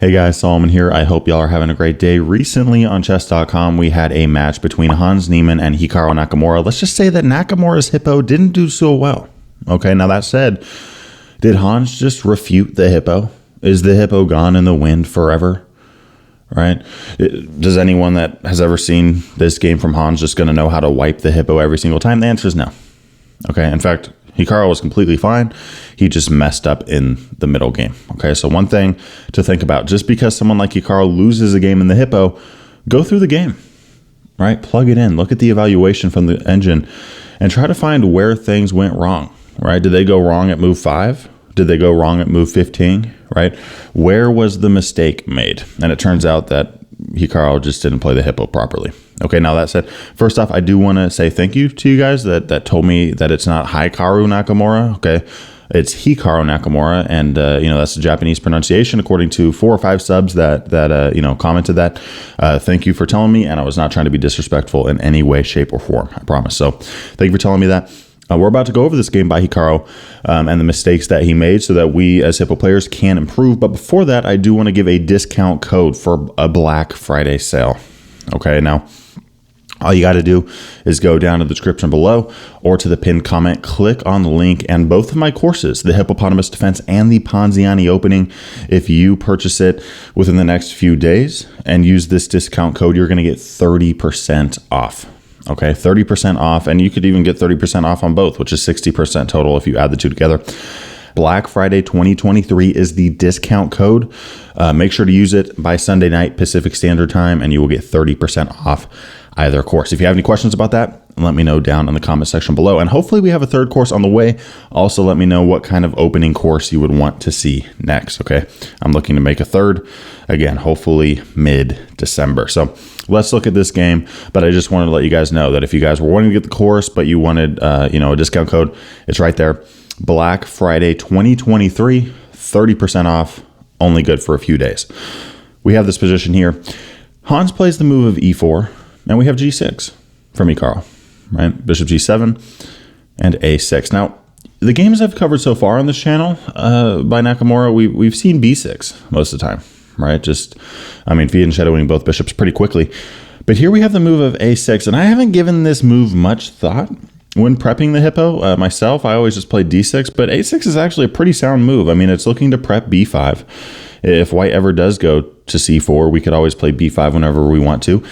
Hey guys, Solomon here. I hope y'all are having a great day. Recently on chess.com, we had a match between Hans Niemann and Hikaru Nakamura. Let's just say that Nakamura's Hippo didn't do so well. Okay, now that said, did Hans just refute the Hippo? Is the Hippo gone in the wind forever? Right? Does anyone that has ever seen this game from Hans just going to know how to wipe the Hippo every single time? The answer is no. Okay, in fact, Hikaru was completely fine. He just messed up in the middle game. Okay, so one thing to think about, just because someone like Hikaru loses a game in the Hippo, go through the game, right? Plug it in, look at the evaluation from the engine, and try to find where things went wrong, right? Did they go wrong at move 5? Did they go wrong at move 15, right? Where was the mistake made? And it turns out that Hikaru just didn't play the Hippo properly. Okay, now that said, first off, I do want to say thank you to you guys that told me that it's not Hikaru Nakamura. Okay, it's Hikaru Nakamura, and that's the Japanese pronunciation according to 4 or 5 subs that commented that. Thank you for telling me, and I was not trying to be disrespectful in any way, shape, or form. I promise. So, thank you for telling me that. We're about to go over this game by Hikaru and the mistakes that he made so that we as Hippo players can improve. But before that, I do want to give a discount code for a Black Friday sale. Okay, now all you got to do is go down to the description below or to the pinned comment, click on the link, and both of my courses, the Hippopotamus Defense and the Ponziani Opening, if you purchase it within the next few days and use this discount code, you're going to get 30% off. Okay, 30% off, and you could even get 30% off on both, which is 60% total if you add the two together. Black Friday 2023 is the discount code. Make sure to use it by Sunday night Pacific Standard Time, and you will get 30% off either course. If you have any questions about that, let me know down in the comment section below. And hopefully we have a third course on the way. Also, let me know what kind of opening course you would want to see next, okay? I'm looking to make a third, again, hopefully mid-December. So let's look at this game, but I just wanted to let you guys know that if you guys were wanting to get the course, but you wanted a discount code, it's right there. Black Friday 2023, 30% off, only good for a few days. We have this position here. Hans plays the move of e4, and we have g6 from Hikaru, right? Bishop g7 and a6. Now, the games I've covered so far on this channel by Nakamura, we've seen b6 most of the time, right? Feed and shadowing both bishops pretty quickly. But here we have the move of a6, and I haven't given this move much thought. When prepping the Hippo, myself, I always just play d6, but a6 is actually a pretty sound move. It's looking to prep b5. If white ever does go to c4, we could always play b5 whenever we want to.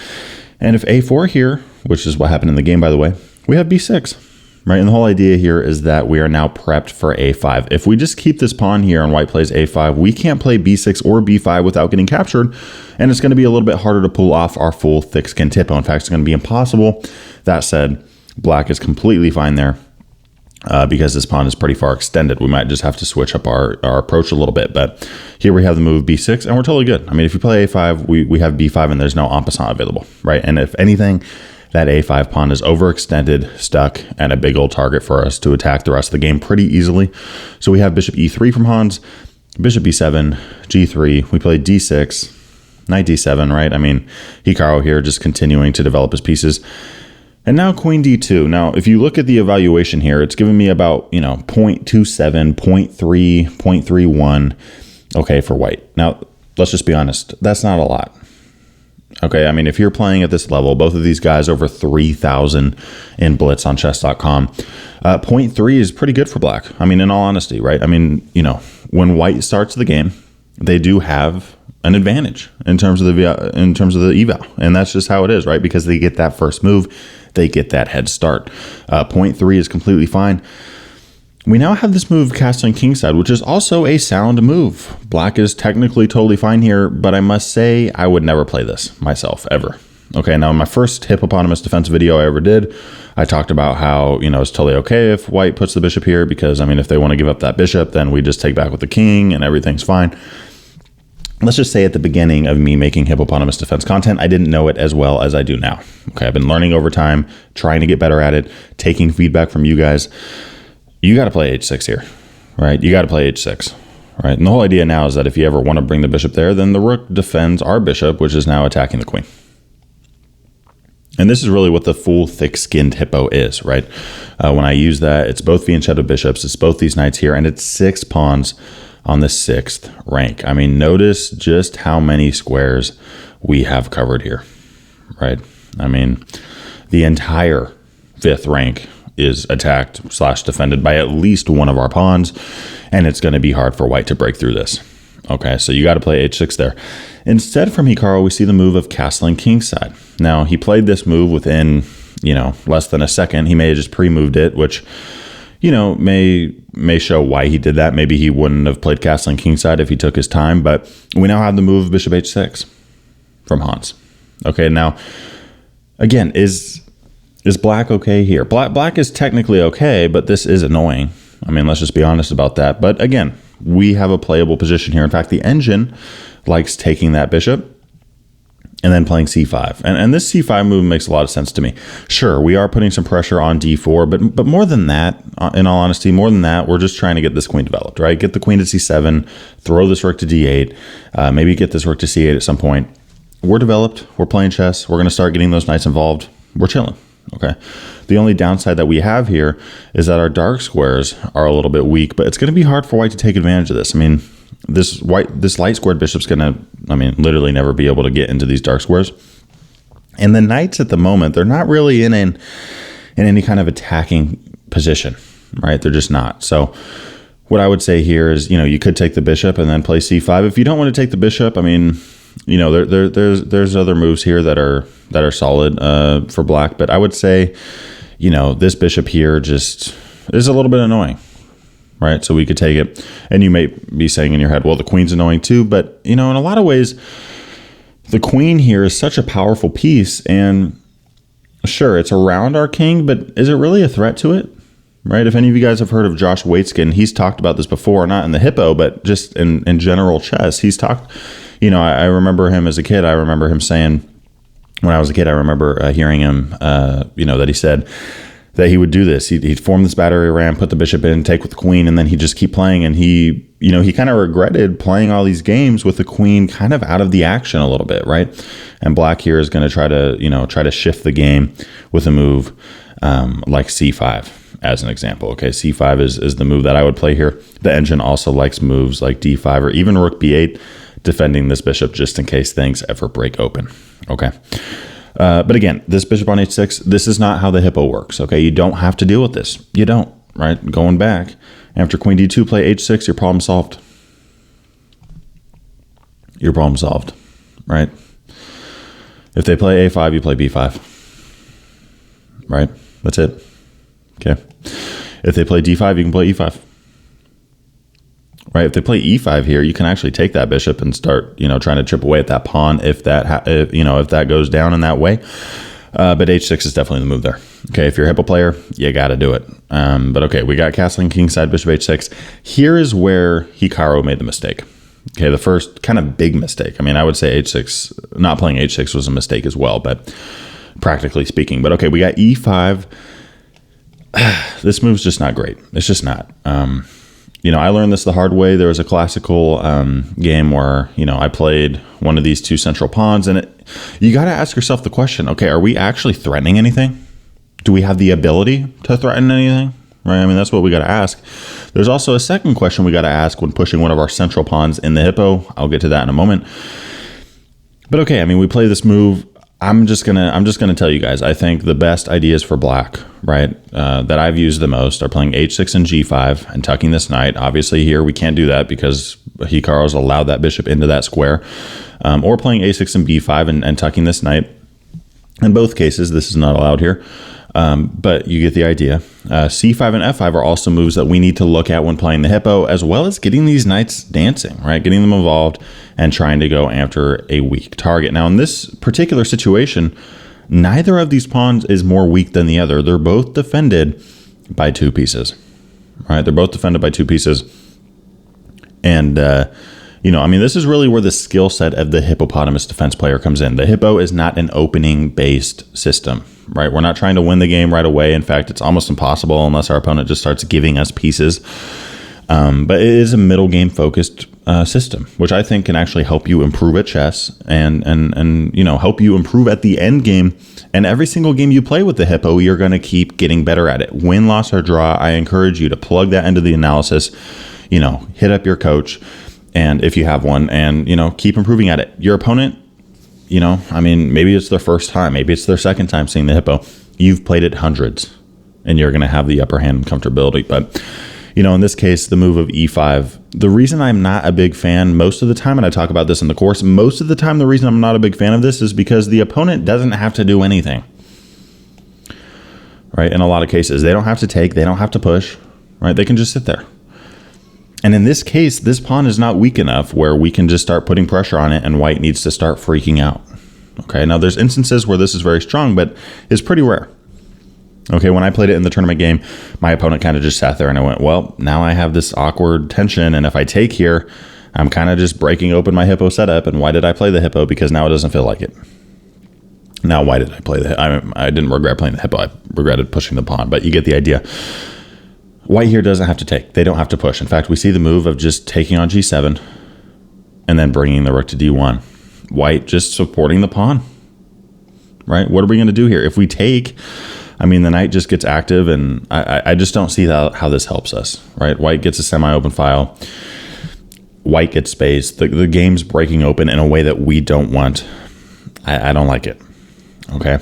And if a4 here, which is what happened in the game, by the way, we have b6, right? And the whole idea here is that we are now prepped for a5. If we just keep this pawn here and white plays a5, we can't play b6 or b5 without getting captured, and it's going to be a little bit harder to pull off our full thick-skinned Hippo. In fact, it's going to be impossible. That said, black is completely fine there because this pawn is pretty far extended. We might just have to switch up our approach a little bit, but here we have the move b6, and we're totally good. If you play a5, we have b5, and there's no en passant available, right? And if anything, that a5 pawn is overextended, stuck, and a big old target for us to attack the rest of the game pretty easily. So we have bishop e3 from Hans, bishop b7, g3, we play d6, knight d7, right? Hikaru here just continuing to develop his pieces. And now queen d2. Now, if you look at the evaluation here, it's giving me about, 0.27, 0.3, 0.31, okay, for white. Now, let's just be honest. That's not a lot. Okay, if you're playing at this level, both of these guys over 3,000 in Blitz on chess.com, 0.3 is pretty good for black. In all honesty, right? When white starts the game, they do have an advantage in terms of the eval, and that's just how it is, right? Because they get that first move, they get that head start. 0.3 is completely fine. We now have this move castling kingside, which is also a sound move. Black is technically totally fine here, but I must say I would never play this myself, ever. Okay, now in my first Hippopotamus Defense video I ever did, I talked about how, it's totally okay if white puts the bishop here because, if they want to give up that bishop, then we just take back with the king and everything's fine. Let's just say at the beginning of me making Hippopotamus Defense content, I didn't know it as well as I do now. Okay, I've been learning over time, trying to get better at it, taking feedback from you guys. You got to play h6 here, right? You got to play h6, right? And the whole idea now is that if you ever want to bring the bishop there, then the rook defends our bishop, which is now attacking the queen. And this is really what the full thick-skinned Hippo is, right? When I use that, it's both fianchetto bishops, it's both these knights here, and it's 6 pawns on the 6th rank. I mean, notice just how many squares we have covered here, right? I mean, the entire 5th rank is attacked / defended by at least one of our pawns, and it's going to be hard for white to break through this. Okay, so you got to play h6 there. Instead, from Hikaru, we see the move of castling kingside. Now, he played this move within, less than a second. He may have just pre-moved it, which, may show why he did that. Maybe he wouldn't have played castling kingside if he took his time, but we now have the move of bishop h6 from Hans. Okay, now, again, is black okay here? Black is technically okay, but this is annoying. I mean, let's just be honest about that. But again, we have a playable position here. In fact, the engine likes taking that bishop and then playing c5. And this c5 move makes a lot of sense to me. Sure, we are putting some pressure on d4, but more than that, in all honesty, more than that, we're just trying to get this queen developed, right? Get the queen to c7, throw this rook to d8, maybe get this rook to c8 at some point. We're developed. We're playing chess. We're going to start getting those knights involved. We're chilling. Okay. The only downside that we have here is that our dark squares are a little bit weak, but it's going to be hard for white to take advantage of this. I mean, this light squared bishop's going to, literally never be able to get into these dark squares. And the knights at the moment, they're not really in any kind of attacking position, right? They're just not. So what I would say here is, you could take the bishop and then play c5. If you don't want to take the bishop, there's other moves here that are solid for black, but I would say, this bishop here just is a little bit annoying, right? So we could take it, and you may be saying in your head, well, the queen's annoying too, but in a lot of ways, the queen here is such a powerful piece, and sure, it's around our king, but is it really a threat to it? Right? If any of you guys have heard of Josh Waitzkin, he's talked about this before, not in the Hippo, but just in general chess. He's talked, I remember him as a kid. I remember him saying, when I was a kid, I remember hearing him, that he said that he would do this. He'd form this battery ram, put the bishop in, take with the queen, and then he'd just keep playing. And he kind of regretted playing all these games with the queen kind of out of the action a little bit, right? And black here is going to try to shift the game with a move like c5. As an example, okay, c5 is the move that I would play here. The engine also likes moves like d5 or even rook b8, defending this bishop just in case things ever break open, okay? But again, this bishop on h6, this is not how the Hippo works, okay? You don't have to deal with this. You don't, right? Going back, after queen d2, play h6, your problem solved. Your problem solved, right? If they play a5, you play b5, right? That's it. Okay. If they play d5, you can play e5. Right? If they play e5 here, you can actually take that bishop and start, trying to chip away at that pawn if that goes down in that way. But h6 is definitely the move there. Okay, if you're a Hippo player, you got to do it. But okay, we got castling kingside, bishop h6. Here is where Hikaru made the mistake. Okay, the first kind of big mistake. I would say h6, not playing h6 was a mistake as well, but practically speaking. But okay, we got e5. This move's just not great. It's just not. I learned this the hard way. There was a classical game where, I played one of these two central pawns, and you got to ask yourself the question, okay, are we actually threatening anything? Do we have the ability to threaten anything? Right? That's what we got to ask. There's also a second question we got to ask when pushing one of our central pawns in the Hippo. I'll get to that in a moment. But okay, we play this move. I'm just gonna tell you guys, I think the best ideas for black, right, that I've used the most are playing h6 and g5 and tucking this knight. Obviously here we can't do that because Hikaru's allowed that bishop into that square, or playing a6 and b5 and tucking this knight. In both cases, this is not allowed here, but you get the idea. C5 and f5 are also moves that we need to look at when playing the Hippo, as well as getting these knights dancing, right? Getting them involved and trying to go after a weak target. Now, in this particular situation, neither of these pawns is more weak than the other. They're both defended by two pieces, right? They're both defended by two pieces. And, this is really where the skill set of the Hippopotamus Defense player comes in. The Hippo is not an opening-based system, right? We're not trying to win the game right away. In fact, it's almost impossible unless our opponent just starts giving us pieces. But it is a middle game focused system, which I think can actually help you improve at chess and help you improve at the end game. And every single game you play with the Hippo, you're going to keep getting better at it. Win, loss, or draw, I encourage you to plug that into the analysis. hit up your coach, and if you have one, and, keep improving at it. Your opponent, maybe it's their first time, maybe it's their second time seeing the hippo. You've played it hundreds, and you're going to have the upper hand and comfortability. But, in this case, the move of E5, the reason I'm not a big fan most of the time, and I talk about this in the course, most of the time the reason I'm not a big fan of this is because the opponent doesn't have to do anything. Right? In a lot of cases, they don't have to take, they don't have to push, right? They can just sit there. And in this case, this pawn is not weak enough where we can just start putting pressure on it and white needs to start freaking out. Okay, now there's instances where this is very strong, but it's pretty rare. Okay, when I played it in the tournament game, my opponent kind of just sat there and I went, well, now I have this awkward tension, and if I take here, I'm kind of just breaking open my hippo setup. And why did I play the hippo? Because now it doesn't feel like it. Now, why did I play the hippo? I didn't regret playing the hippo. I regretted pushing the pawn, but you get the idea. White here doesn't have to take. They don't have to push. In fact, we see the move of just taking on G7 and then bringing the rook to D1. White just supporting the pawn, right? What are we going to do here? If we take, the knight just gets active, and I just don't see how this helps us, right? White gets a semi-open file. White gets space. The game's breaking open in a way that we don't want. I don't like it, okay?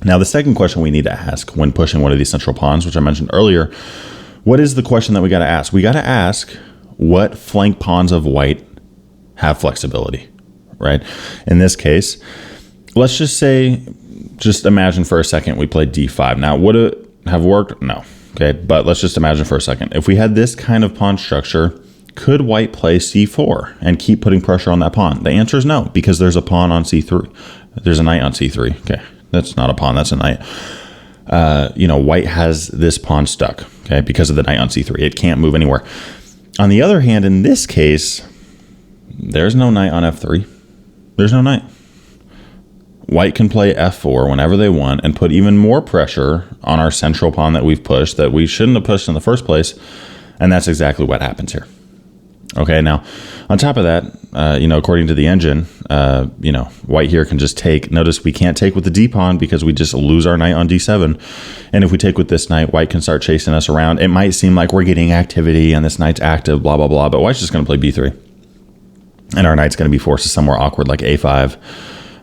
Now, the second question we need to ask when pushing one of these central pawns, which I mentioned earlier, what is the question that we got to ask? We got to ask what flank pawns of white have flexibility, right? In this case, let's just imagine for a second we played D5. Now, would it have worked? No. Okay, but let's just imagine for a second. If we had this kind of pawn structure, could white play C4 and keep putting pressure on that pawn? The answer is no, because there's a pawn on C3. There's a knight on C3. Okay, that's not a pawn, that's a knight. White has this pawn stuck, okay, because of the knight on C3. It can't move anywhere. On the other hand, in this case, there's no knight on F3. There's no knight. White can play F4 whenever they want and put even more pressure on our central pawn that we've pushed, that we shouldn't have pushed in the first place, and that's exactly what happens here. Okay, now, on top of that, according to the engine, white here can just take. Notice we can't take with the D pawn because we just lose our knight on D7. And if we take with this knight, white can start chasing us around. It might seem like we're getting activity and this knight's active, blah, blah, blah, but white's just going to play B3. And our knight's going to be forced to somewhere awkward like A5.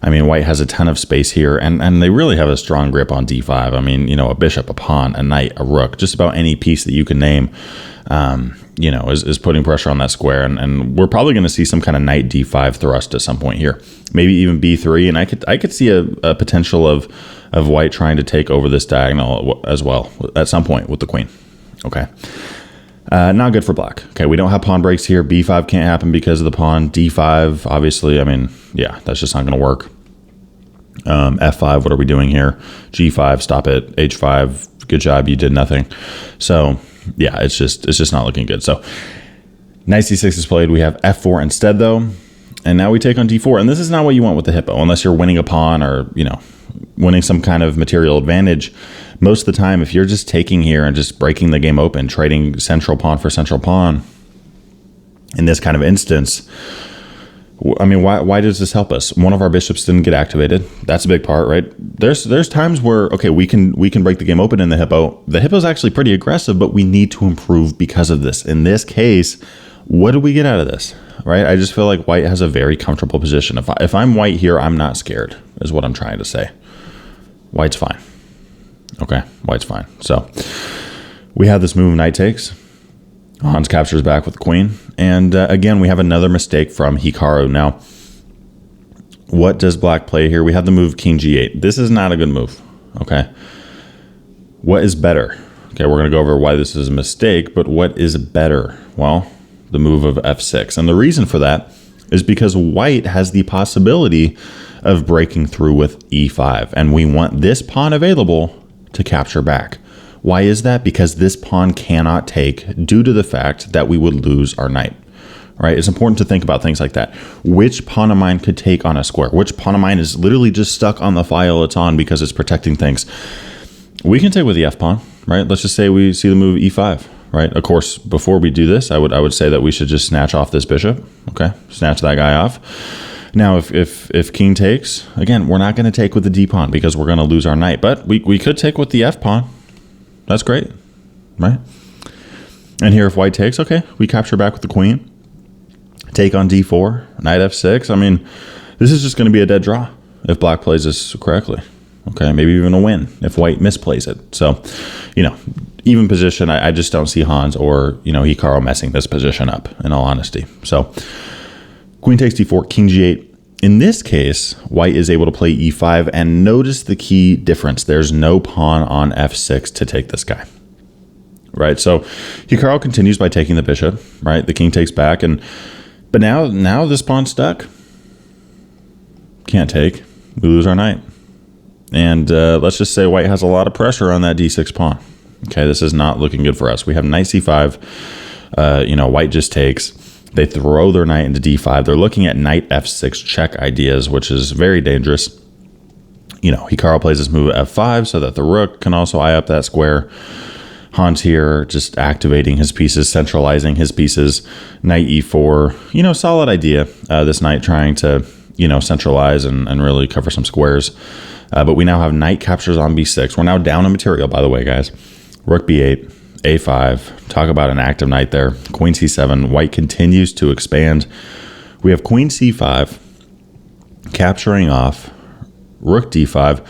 White has a ton of space here, and they really have a strong grip on D5. A bishop, a pawn, a knight, a rook, just about any piece that you can name, is putting pressure on that square. And we're probably going to see some kind of knight D5 thrust at some point here, maybe even B3. And I could see a potential of white trying to take over this diagonal as well at some point with the queen. Okay. Not good for black. Okay, we don't have pawn breaks here. B5 can't happen because of the pawn. D5, obviously, that's just not going to work. F5, what are we doing here? G5, stop it. H5, good job, you did nothing. So, yeah, it's just not looking good. So, knight C6 is played. We have F4 instead, though. And now we take on D4. And this is not what you want with the hippo, unless you're winning a pawn or, winning some kind of material advantage. Most of the time, if you're just taking here and just breaking the game open, trading central pawn for central pawn, in this kind of instance, why does this help us? One of our bishops didn't get activated. That's a big part, right? There's times where, okay, we can break the game open in the hippo. The hippo's actually pretty aggressive, but we need to improve because of this. In this case, what do we get out of this, right? I just feel like white has a very comfortable position. If I'm white here, I'm not scared, is what I'm trying to say. White's fine. Okay, white's fine. So we have this move, knight takes. Hans captures back with the queen. And again, we have another mistake from Hikaru. Now, what does black play here? We have the move king g8. This is not a good move, okay? What is better? Okay, we're going to go over why this is a mistake, but what is better? Well, the move of f6. And the reason for that is because white has the possibility of breaking through with e5. And we want this pawn available to capture back. Why is that? Because this pawn cannot take due to the fact that we would lose our knight, right? It's important to think about things like that. Which pawn of mine could take on a square? Which pawn of mine is literally just stuck on the file it's on because it's protecting things? We can take with the f pawn, right? Let's just say we see the move e5, right? Of course, before we do this, I would say that we should just snatch off this bishop, okay? Snatch that guy off. Now, if king takes, again, we're not going to take with the d pawn because we're going to lose our knight, but we could take with the f pawn. That's great, right? And here if white takes, okay, we capture back with the queen. Take on d4, knight f6. I mean, this is just going to be a dead draw if black plays this correctly. Okay, maybe even a win if white misplays it. So, even position, I just don't see Hans or, Hikaru messing this position up, in all honesty. So, queen takes d4, king g8. In this case, white is able to play e5, and notice the key difference. There's no pawn on f6 to take this guy, right? So, Hikaru continues by taking the bishop, right? The king takes back, but now this pawn's stuck. Can't take. We lose our knight. And let's just say white has a lot of pressure on that d6 pawn. Okay, this is not looking good for us. We have knight c5. White just takes. They throw their knight into d5. They're looking at knight f6 check ideas, which is very dangerous. Hikaru plays this move at f5 so that the rook can also eye up that square. Hans here just activating his pieces, centralizing his pieces. Knight e4. Solid idea. This knight trying to, centralize and really cover some squares. But we now have knight captures on b6. We're now down in material, by the way, guys. Rook b8, a5. Talk about an active knight there. Queen c7. White continues to expand. We have queen c5, capturing off. Rook d5.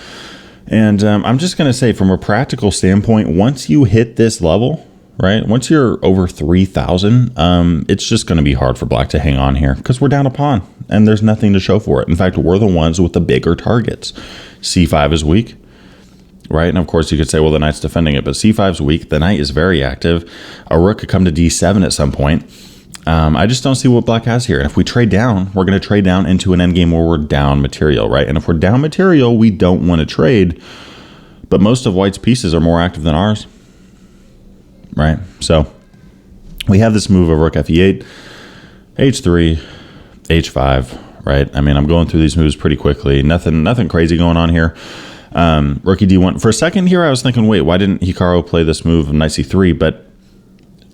And I'm just going to say, from a practical standpoint, once you hit this level, right, once you're over 3,000, it's just going to be hard for black to hang on here because we're down a pawn and there's nothing to show for it. In fact, we're the ones with the bigger targets. c5 is weak, right? And of course, you could say, well, the knight's defending it, but c5 is weak. The knight is very active. A rook could come to d7 at some point. I just don't see what black has here. And if we trade down, we're going to trade down into an endgame where we're down material, right? And if we're down material, we don't want to trade. But most of white's pieces are more active than ours, right? So we have this move of rook f8, h3, h5, right? I mean, I'm going through these moves pretty quickly. Nothing crazy going on here. Rook d1. For a second here, I was thinking, wait, why didn't Hikaru play this move of knight c3? But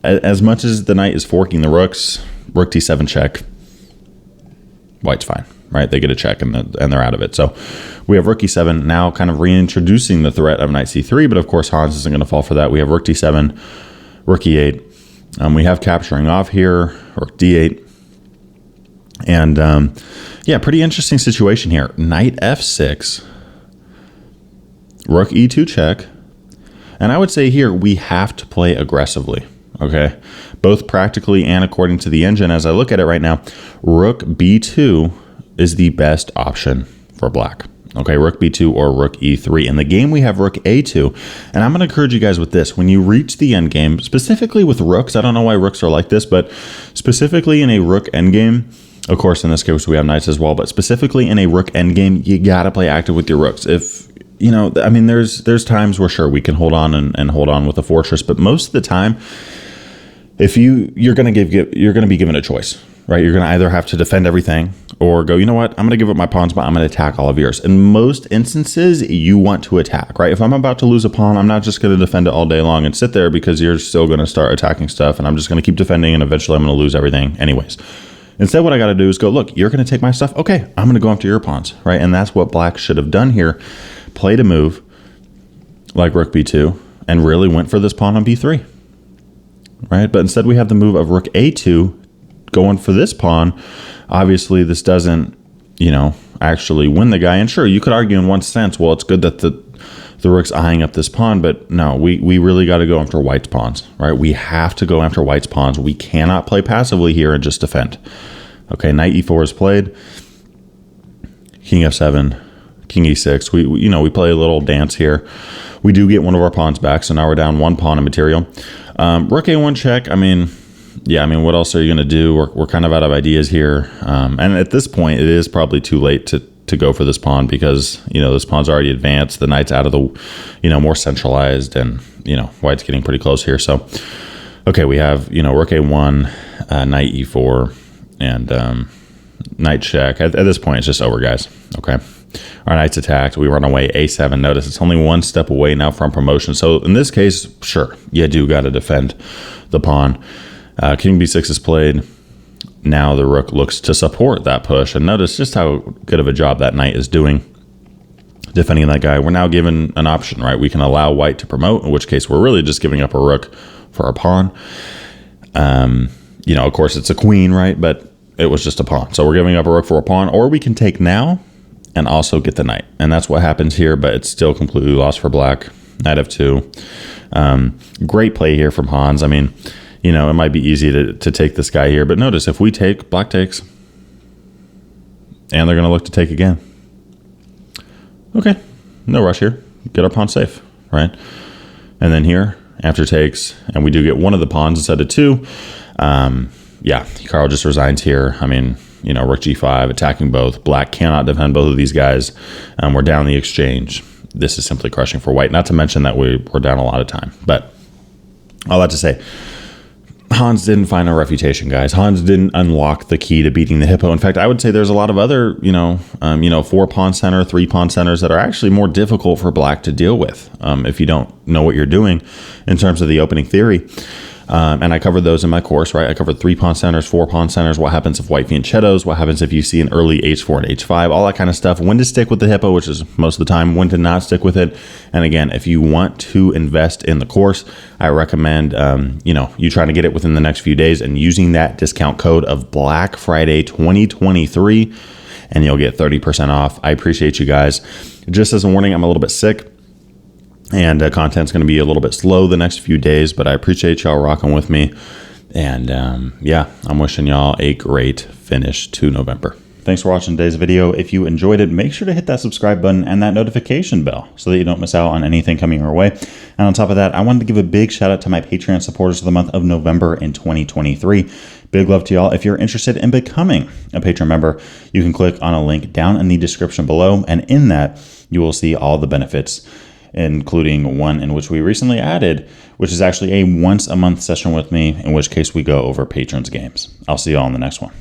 as much as the knight is forking the rooks, rook d7 check, white's fine, right? They get a check and they're out of it. So we have rook e7 now kind of reintroducing the threat of knight c3, but of course Hans isn't going to fall for that. We have rook d7, rook e8. We have capturing off here, rook d8. And pretty interesting situation here. Knight f6, rook e2 check. And I would say here we have to play aggressively. Okay, both practically and according to the engine. As I look at it right now, rook b2 is the best option for black. Okay, rook b2 or rook e3. In the game, we have rook a2. And I'm going to encourage you guys with this. When you reach the endgame, specifically with rooks, I don't know why rooks are like this, but specifically in a rook endgame, of course, in this case, we have knights as well, but specifically in a rook endgame, you got to play active with your rooks. If there's times where sure we can hold on and hold on with a fortress, but most of the time, if you're going to be given a choice, right? You're going to either have to defend everything or go, you know what? I'm going to give up my pawns, but I'm going to attack all of yours. In most instances, you want to attack, right? If I'm about to lose a pawn, I'm not just going to defend it all day long and sit there because you're still going to start attacking stuff and I'm just going to keep defending and eventually I'm going to lose everything anyways. Instead, what I got to do is go, look, you're going to take my stuff. Okay, I'm going to go after your pawns, right? And that's what black should have done here. Played a move like rook b2 and really went for this pawn on b3. Right, but instead we have the move of rook a2 going for this pawn. Obviously, this doesn't, actually win the guy. And sure, you could argue in one sense, well, it's good that the rook's eyeing up this pawn, but no, we really got to go after white's pawns, right? We have to go after white's pawns. We cannot play passively here and just defend. Okay, knight e4 is played. King f7, king e6. We play a little dance here. We do get one of our pawns back, so now we're down one pawn in material. Rook a1 check. What else are you going to do? We're kind of out of ideas here. And at this point, it is probably too late to go for this pawn because, this pawn's already advanced. The knight's out of the, more centralized and, white's getting pretty close here. So, okay, we have, rook a1, knight e4, and knight check. At this point, it's just over, guys. Okay. Our knight's attacked. We run away. A7. Notice it's only one step away now from promotion. So in this case, sure, you do got to defend the pawn. King b6 is played. Now the rook looks to support that push. And notice just how good of a job that knight is doing defending that guy. We're now given an option, right? We can allow white to promote, in which case we're really just giving up a rook for our pawn. You know, of course, it's a queen, right? But it was just a pawn. So we're giving up a rook for a pawn, or we can take now and also get the knight. And that's what happens here, but it's still completely lost for black. Knight f2. Great play here from Hans. I mean, you know, it might be easy to take this guy here, but notice if we take, black takes. And they're going to look to take again. Okay, no rush here. Get our pawn safe, right? And then here, after takes, and we do get one of the pawns instead of two. Yeah, Hikaru just resigns here. I mean, you know, rook g5, attacking both. Black cannot defend both of these guys. We're down the exchange. This is simply crushing for white. Not to mention that we're down a lot of time. But all that to say, Hans didn't find a refutation, guys. Hans didn't unlock the key to beating the Hippo. In fact, I would say there's a lot of other, 4 pawn center, 3 pawn centers that are actually more difficult for black to deal with if you don't know what you're doing in terms of the opening theory. And I covered those in my course, right? I covered 3 pawn centers, 4 pawn centers, what happens if white fianchettos, what happens if you see an early h4 and h5, all that kind of stuff. When to stick with the Hippo, which is most of the time, when to not stick with it. And again, if you want to invest in the course, I recommend, you try to get it within the next few days and using that discount code of Black Friday 2023, and you'll get 30% off. I appreciate you guys. Just as a warning, I'm a little bit sick. And content's going to be a little bit slow the next few days, but I appreciate y'all rocking with me. And I'm wishing y'all a great finish to November. Thanks for watching today's video. If you enjoyed it, make sure to hit that subscribe button and that notification bell so that you don't miss out on anything coming our way. And on top of that, I wanted to give a big shout out to my Patreon supporters for the month of November in 2023. Big love to y'all. If you're interested in becoming a Patreon member, you can click on a link down in the description below. And in that, you will see all the benefits, including one in which we recently added, which is actually a once a month session with me, in which case we go over patrons games. I'll see you all in the next one.